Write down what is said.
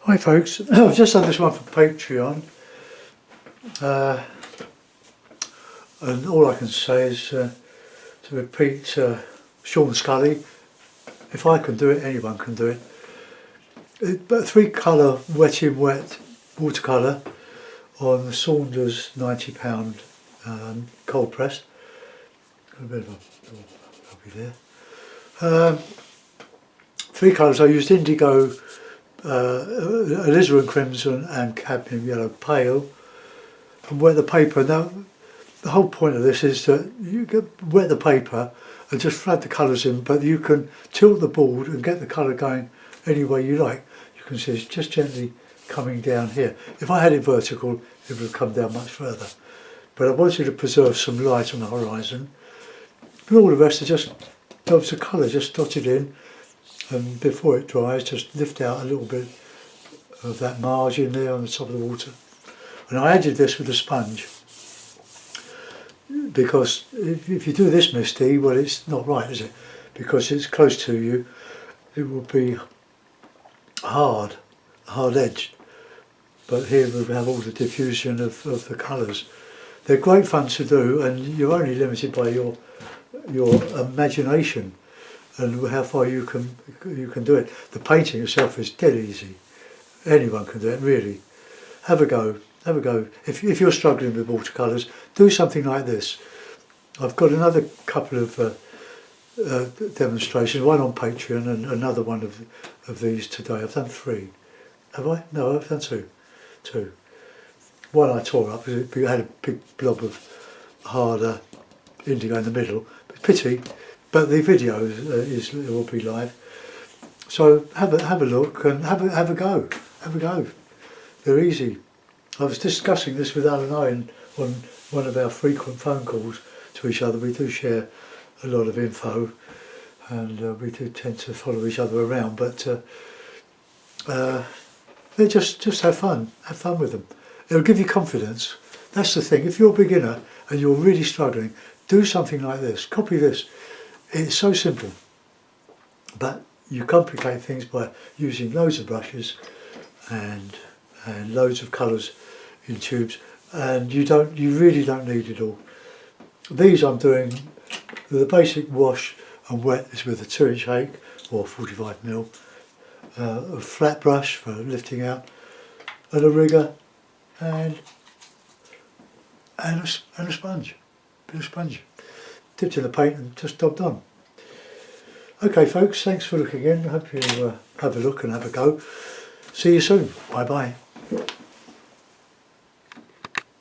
Hi folks, I've just done this one for Patreon, and all I can say is to repeat Sean Scully, if I can do it, anyone can do it. But 3 colour wet in wet watercolour on the Saunders £90 cold press. A bit of a copy there. 3 colours. I used indigo, alizarin crimson and cadmium yellow pale, and wet the paper. Now the whole point of this is that you wet the paper and just flood the colours in, but you can tilt the board and get the colour going any way you like. You can see it's just gently coming down here. If I had it vertical, it would have come down much further, but I wanted to preserve some light on the horizon, and all the rest are just gobs of colour just dotted in. And before it dries, just lift out a little bit of that margin there on the top of the water. And I added this with a sponge, because if you do this misty, well, it's not right, is it? Because it's close to you, it will be hard edged. But here we have all the diffusion of the colours. They're great fun to do, and you're only limited by your imagination and how far you can do it. The painting itself is dead easy. Anyone can do it, really. Have a go. If you're struggling with watercolours, do something like this. I've got another couple of demonstrations, one on Patreon and another one of these today. I've done 3. Have I? No, I've done 2. One I tore up because it had a big blob of harder indigo in the middle. Pity. But the video will be live, so have a look and have a go. They're easy. I was discussing this with Alan Owen on one of our frequent phone calls to each other. We do share a lot of info, and we do tend to follow each other around. But they just have fun. Have fun with them. It'll give you confidence. That's the thing. If you're a beginner and you're really struggling, do something like this. Copy this. It's so simple, but you complicate things by using loads of brushes and loads of colours in tubes, and you really don't need it all. These I'm doing the basic wash and wet is with a 2-inch hake or 45mm, a flat brush for lifting out, and a rigger, and a sponge, a bit of sponge. Dipped in the paint and just dabbed on. Okay folks, thanks for looking in. I hope you have a look and have a go. See you soon. Bye bye.